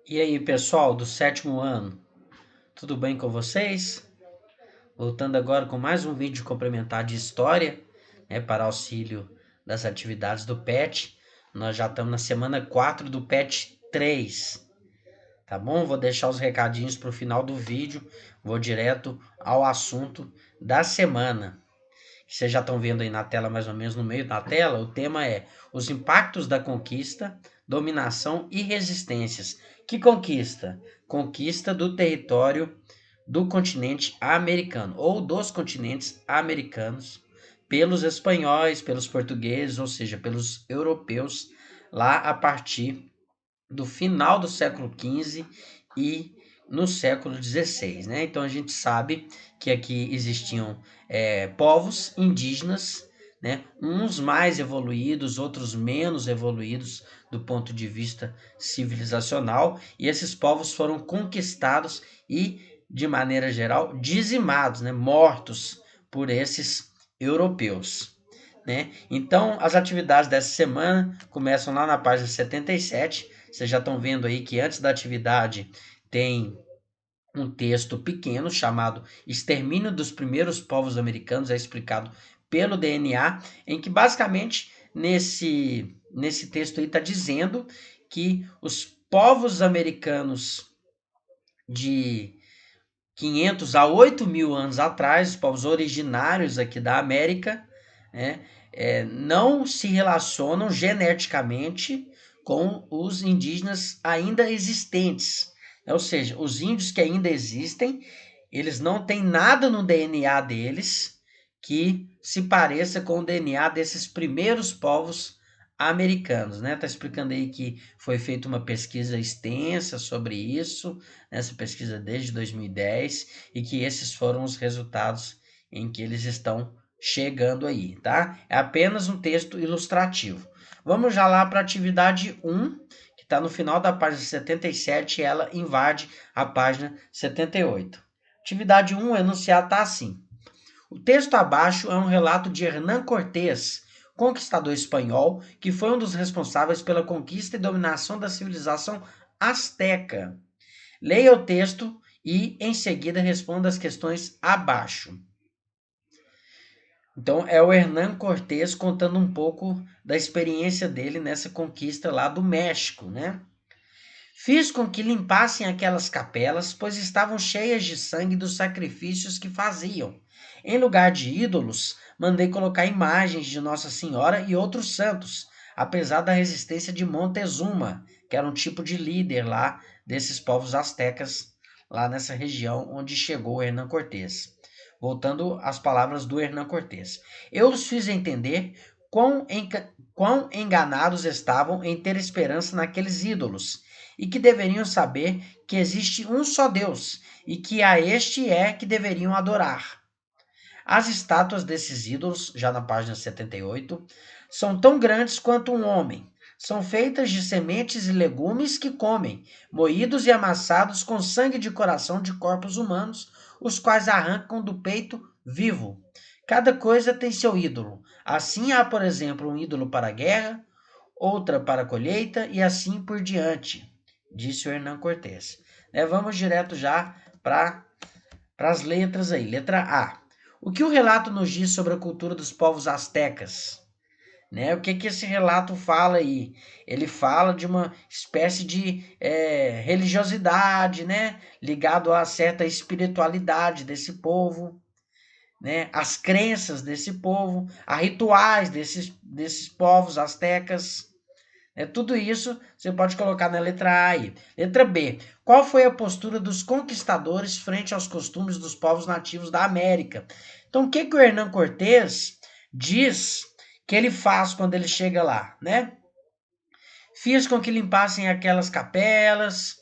E aí, pessoal do sétimo ano, tudo bem com vocês? Voltando agora com mais um vídeo complementar de história, para auxílio das atividades do PET. Nós já estamos na semana 4 do PET 3, tá bom? Vou deixar os recadinhos para o final do vídeo, vou direto ao assunto da semana. Vocês já estão vendo aí na tela, mais ou menos no meio da tela, o tema é os impactos da conquista, dominação e resistências. Que conquista? Conquista do território do continente americano, ou dos continentes americanos, pelos espanhóis, pelos portugueses, ou seja, pelos europeus, lá a partir do final do século XV e no século XVI, né? Então a gente sabe que aqui existiam povos indígenas, né? Uns mais evoluídos, outros menos evoluídos do ponto de vista civilizacional, e esses povos foram conquistados e, de maneira geral, dizimados, né? Mortos por esses europeus. Né? Então, as atividades dessa semana começam lá na página 77. Vocês já estão vendo aí que antes da atividade tem um texto pequeno chamado Extermínio dos Primeiros Povos Americanos, é explicado pelo DNA, em que basicamente nesse texto aí está dizendo que os povos americanos de 500 a 8.000 anos atrás, os povos originários aqui da América, né, não se relacionam geneticamente com os indígenas ainda existentes. Ou seja, os índios que ainda existem, eles não têm nada no DNA deles que se pareça com o DNA desses primeiros povos americanos, né? Tá explicando aí que foi feita uma pesquisa extensa sobre isso, essa pesquisa desde 2010, e que esses foram os resultados em que eles estão chegando aí, tá? É apenas um texto ilustrativo. Vamos já lá para a atividade 1, que está no final da página 77, e ela invade a página 78. Atividade 1, o enunciado está assim. O texto abaixo é um relato de Hernán Cortés, conquistador espanhol, que foi um dos responsáveis pela conquista e dominação da civilização asteca. Leia o texto e, em seguida, responda as questões abaixo. Então, é o Hernán Cortés contando um pouco da experiência dele nessa conquista lá do México, né? Fiz com que limpassem aquelas capelas, pois estavam cheias de sangue dos sacrifícios que faziam. Em lugar de ídolos, mandei colocar imagens de Nossa Senhora e outros santos, apesar da resistência de Montezuma, que era um tipo de líder lá desses povos astecas, lá nessa região onde chegou Hernán Cortés. Voltando às palavras do Hernán Cortés. Eu os fiz entender quão enganados estavam em ter esperança naqueles ídolos, e que deveriam saber que existe um só Deus e que a este é que deveriam adorar. As estátuas desses ídolos, já na página 78, são tão grandes quanto um homem. São feitas de sementes e legumes que comem, moídos e amassados com sangue de coração de corpos humanos, os quais arrancam do peito vivo. Cada coisa tem seu ídolo. Assim há, por exemplo, um ídolo para a guerra, outra para a colheita e assim por diante, disse o Hernán Cortés. Vamos direto já para as letras aí. Letra A. O que o relato nos diz sobre a cultura dos povos astecas? O que esse relato fala aí? Ele fala de uma espécie de religiosidade, né? Ligado a certa espiritualidade desse povo, né? As crenças desse povo, a rituais desses povos astecas. Tudo isso você pode colocar na letra A aí. Letra B. Qual foi a postura dos conquistadores frente aos costumes dos povos nativos da América? Então, o que o Hernán Cortés diz que ele faz quando ele chega lá, né? Fiz com que limpassem aquelas capelas,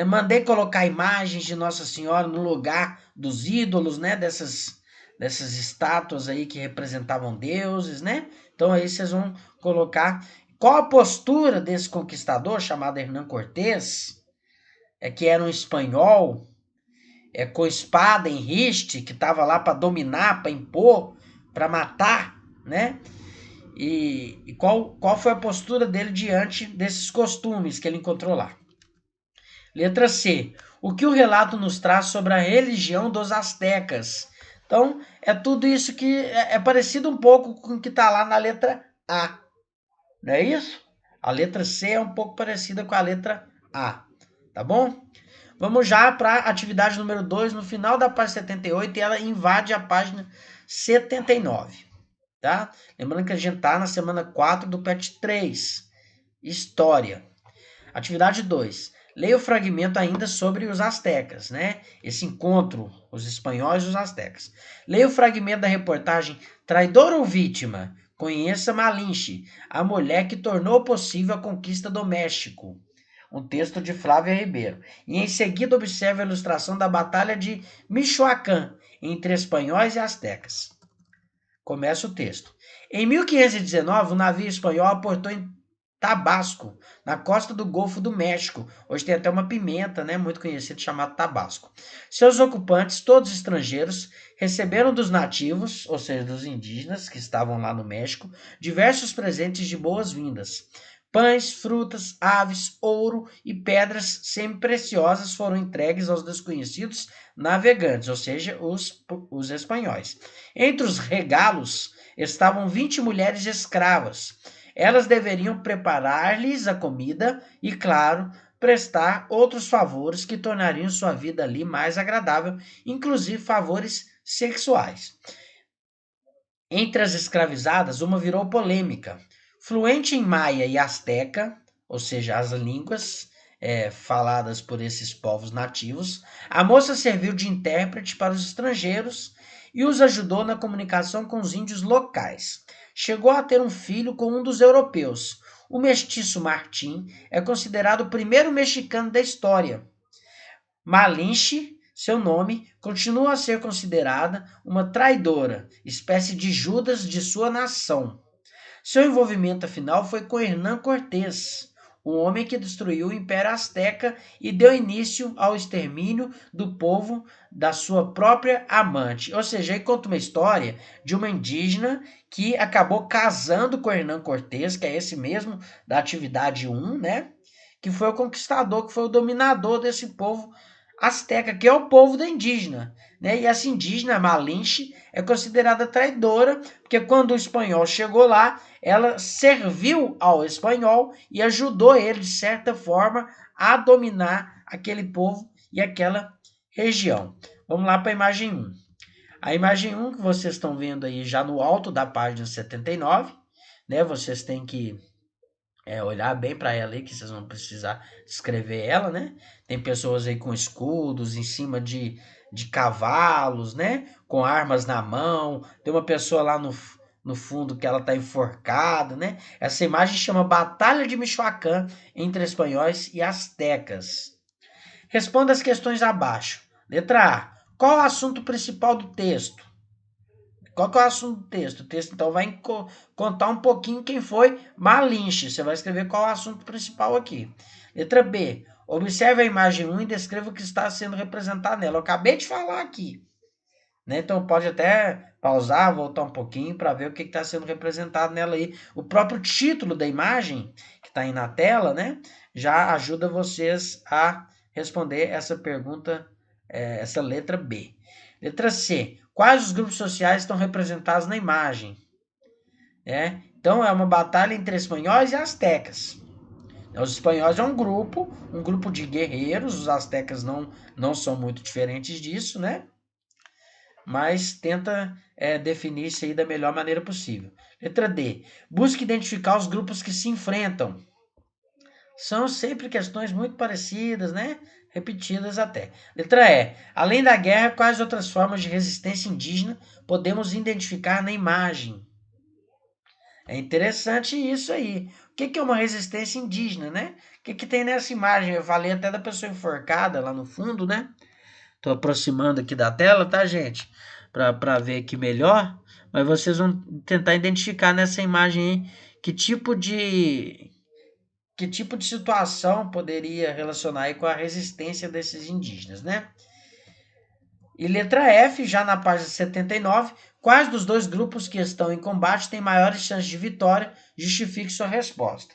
mandei colocar imagens de Nossa Senhora no lugar dos ídolos, né? Dessas estátuas aí que representavam deuses, né? Então aí vocês vão colocar qual a postura desse conquistador chamado Hernán Cortés, que era um espanhol, com espada em riste, que estava lá para dominar, para impor, para matar, né? E qual foi a postura dele diante desses costumes que ele encontrou lá? Letra C. O que o relato nos traz sobre a religião dos astecas? Então, é tudo isso que é parecido um pouco com o que está lá na letra A. Não é isso? A letra C é um pouco parecida com a letra A. Tá bom? Vamos já para a atividade número 2, no final da página 78, e ela invade a página 79. Tá? Lembrando que a gente está na semana 4 do PET 3. História. Atividade 2. Leia o fragmento ainda sobre os astecas, né? Esse encontro, os espanhóis e os astecas. Leia o fragmento da reportagem Traidor ou Vítima? Conheça Malinche, a mulher que tornou possível a conquista do México. Um texto de Flávia Ribeiro. E em seguida observe a ilustração da Batalha de Michoacán, entre espanhóis e astecas. Começa o texto. Em 1519, um navio espanhol aportou em Tabasco, na costa do Golfo do México. Hoje tem até uma pimenta, né, muito conhecida, chamada Tabasco. Seus ocupantes, todos estrangeiros, receberam dos nativos, ou seja, dos indígenas que estavam lá no México, diversos presentes de boas-vindas. Pães, frutas, aves, ouro e pedras semi-preciosas foram entregues aos desconhecidos navegantes, ou seja, os espanhóis. Entre os regalos estavam 20 mulheres escravas. Elas deveriam preparar-lhes a comida e, claro, prestar outros favores que tornariam sua vida ali mais agradável, inclusive favores sexuais. Entre as escravizadas, uma virou polêmica. Fluente em maia e asteca, ou seja, as línguas faladas por esses povos nativos, a moça serviu de intérprete para os estrangeiros e os ajudou na comunicação com os índios locais. Chegou a ter um filho com um dos europeus. O mestiço Martim é considerado o primeiro mexicano da história. Malinche, seu nome, continua a ser considerada uma traidora, espécie de Judas de sua nação. Seu envolvimento afinal foi com Hernán Cortés, o homem que destruiu o Império Azteca e deu início ao extermínio do povo da sua própria amante. Ou seja, ele conta uma história de uma indígena que acabou casando com Hernán Cortés, que é esse mesmo da atividade 1, né? Que foi o conquistador, que foi o dominador desse povo Azteca, que é o povo da indígena. Né? E essa indígena, Malinche, é considerada traidora, porque quando o espanhol chegou lá, ela serviu ao espanhol e ajudou ele, de certa forma, a dominar aquele povo e aquela região. Vamos lá para a imagem 1. A imagem 1 que vocês estão vendo aí já no alto da página 79, né? Vocês têm que olhar bem para ela aí, que vocês vão precisar descrever ela, né? Tem pessoas aí com escudos em cima de cavalos, né? Com armas na mão. Tem uma pessoa lá no fundo que ela tá enforcada, né? Essa imagem chama Batalha de Michoacán entre espanhóis e astecas. Responda as questões abaixo. Letra A. Qual o assunto principal do texto? Qual que é o assunto do texto? O texto, então, vai contar um pouquinho quem foi Malinche. Você vai escrever qual é o assunto principal aqui. Letra B. Observe a imagem 1 e descreva o que está sendo representado nela. Eu acabei de falar aqui. Né? Então, pode até pausar, voltar um pouquinho para ver o que está sendo representado nela aí. O próprio título da imagem, que está aí na tela, né? Já ajuda vocês a responder essa pergunta, essa letra B. Letra C. Quais os grupos sociais estão representados na imagem? Então, é uma batalha entre espanhóis e astecas. Os espanhóis é um grupo de guerreiros. Os astecas não são muito diferentes disso, né? Mas tenta definir isso aí da melhor maneira possível. Letra D. Busque identificar os grupos que se enfrentam. São sempre questões muito parecidas, né? Repetidas até. Letra E. Além da guerra, quais outras formas de resistência indígena podemos identificar na imagem? É interessante isso aí. O que é uma resistência indígena, né? O que tem nessa imagem? Eu falei até da pessoa enforcada lá no fundo, né? Tô aproximando aqui da tela, tá, gente? Para ver aqui melhor. Mas vocês vão tentar identificar nessa imagem aí que tipo de situação poderia relacionar aí com a resistência desses indígenas, né? E letra F, já na página 79, quais dos dois grupos que estão em combate têm maiores chances de vitória? Justifique sua resposta.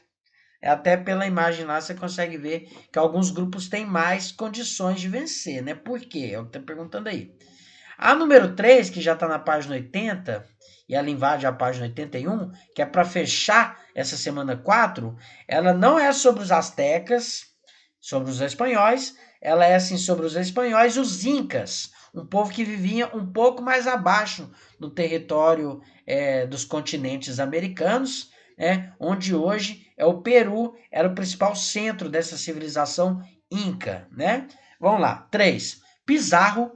Até pela imagem lá você consegue ver que alguns grupos têm mais condições de vencer, né? Por quê? É o que tá perguntando aí. A número 3, que já está na página 80, e ela invade a página 81, que é para fechar essa semana 4, ela não é sobre os astecas, sobre os espanhóis, ela é assim sobre os espanhóis e os incas, um povo que vivia um pouco mais abaixo no território dos continentes americanos, onde hoje é o Peru, era o principal centro dessa civilização inca, né? Vamos lá. 3. Pizarro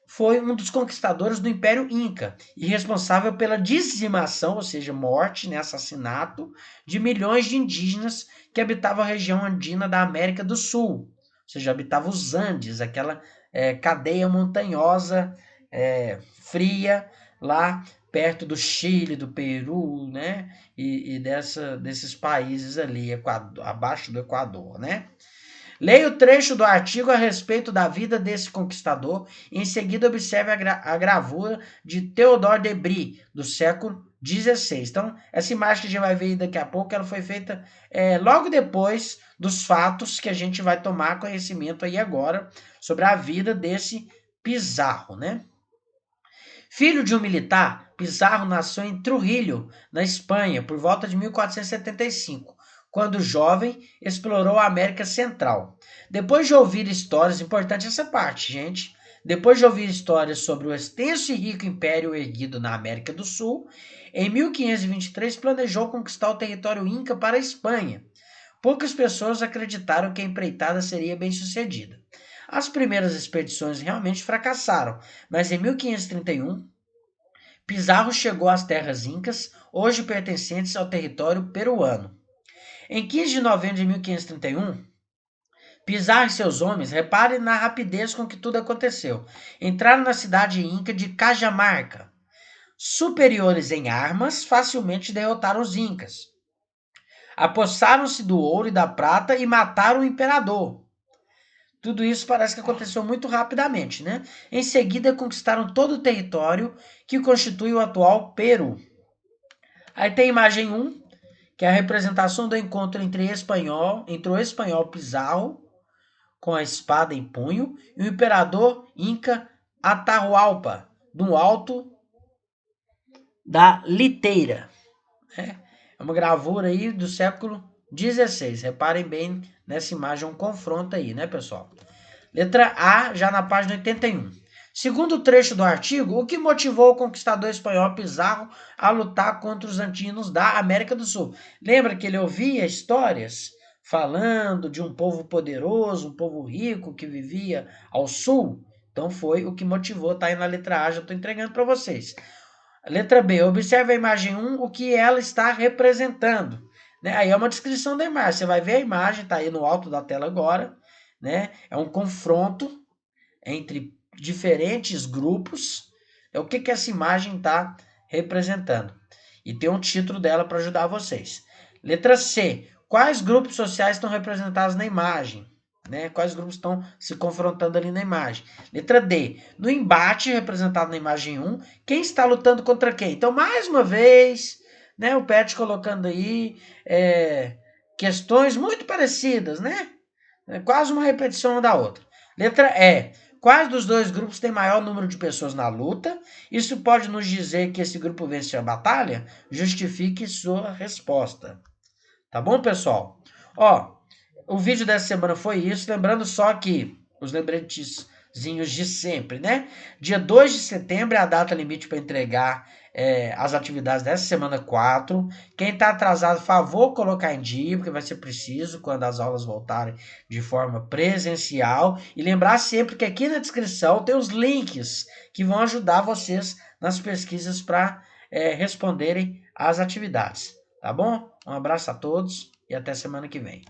foi um dos conquistadores do Império Inca e responsável pela dizimação, ou seja, morte, né, assassinato, de milhões de indígenas que habitavam a região andina da América do Sul, ou seja, habitavam os Andes, aquela cadeia montanhosa, fria, lá perto do Chile, do Peru, né, e desses países ali, abaixo do Equador, né. Leia o trecho do artigo a respeito da vida desse conquistador e em seguida observe a gravura de Theodore de Bry, do século XVI. Então, essa imagem que a gente vai ver daqui a pouco, ela foi feita logo depois dos fatos que a gente vai tomar conhecimento aí agora sobre a vida desse Pizarro, né? Filho de um militar, Pizarro nasceu em Trujillo, na Espanha, por volta de 1475, quando jovem explorou a América Central. Depois de ouvir histórias, importante essa parte, gente. Depois de ouvir histórias sobre o extenso e rico império erguido na América do Sul, em 1523 planejou conquistar o território Inca para a Espanha. Poucas pessoas acreditaram que a empreitada seria bem-sucedida. As primeiras expedições realmente fracassaram, mas em 1531 Pizarro chegou às terras incas, hoje pertencentes ao território peruano. Em 15 de novembro de 1531, Pizarro e seus homens, reparem na rapidez com que tudo aconteceu, entraram na cidade inca de Cajamarca. Superiores em armas, facilmente derrotaram os incas. Apossaram-se do ouro e da prata e mataram o imperador. Tudo isso parece que aconteceu muito rapidamente, né? Em seguida, conquistaram todo o território que constitui o atual Peru. Aí tem a imagem 1, que é a representação do encontro entre o espanhol Pizarro, com a espada em punho, e o imperador Inca Atahualpa, no alto da liteira. Né? É uma gravura aí do século XVI. Reparem bem nessa imagem, um confronto aí, né, pessoal? Letra A, já na página 81. Segundo o trecho do artigo, o que motivou o conquistador espanhol Pizarro a lutar contra os andinos da América do Sul? Lembra que ele ouvia histórias falando de um povo poderoso, um povo rico que vivia ao sul? Então foi o que motivou, tá aí na letra A, já estou entregando para vocês. Letra B, observe a imagem 1, o que ela está representando. Né? Aí é uma descrição da imagem, você vai ver a imagem, está aí no alto da tela agora. Né? É um confronto entre diferentes grupos. É o que essa imagem está representando. E tem um título dela para ajudar vocês. Letra C. Quais grupos sociais estão representados na imagem? Né? Quais grupos estão se confrontando ali na imagem? Letra D. No embate representado na imagem 1, quem está lutando contra quem? Então, mais uma vez, né, o Pet colocando aí questões muito parecidas, né? É quase uma repetição uma da outra. Letra E. Quais dos dois grupos tem maior número de pessoas na luta? Isso pode nos dizer que esse grupo venceu a batalha? Justifique sua resposta. Tá bom, pessoal? Ó, o vídeo dessa semana foi isso. Lembrando só que os lembretezinhos de sempre, né? Dia 2 de setembro é a data limite para entregar as atividades dessa semana 4. Quem está atrasado, favor colocar em dia, porque vai ser preciso quando as aulas voltarem de forma presencial. E lembrar sempre que aqui na descrição tem os links que vão ajudar vocês nas pesquisas para responderem às atividades. Tá bom? Um abraço a todos e até semana que vem.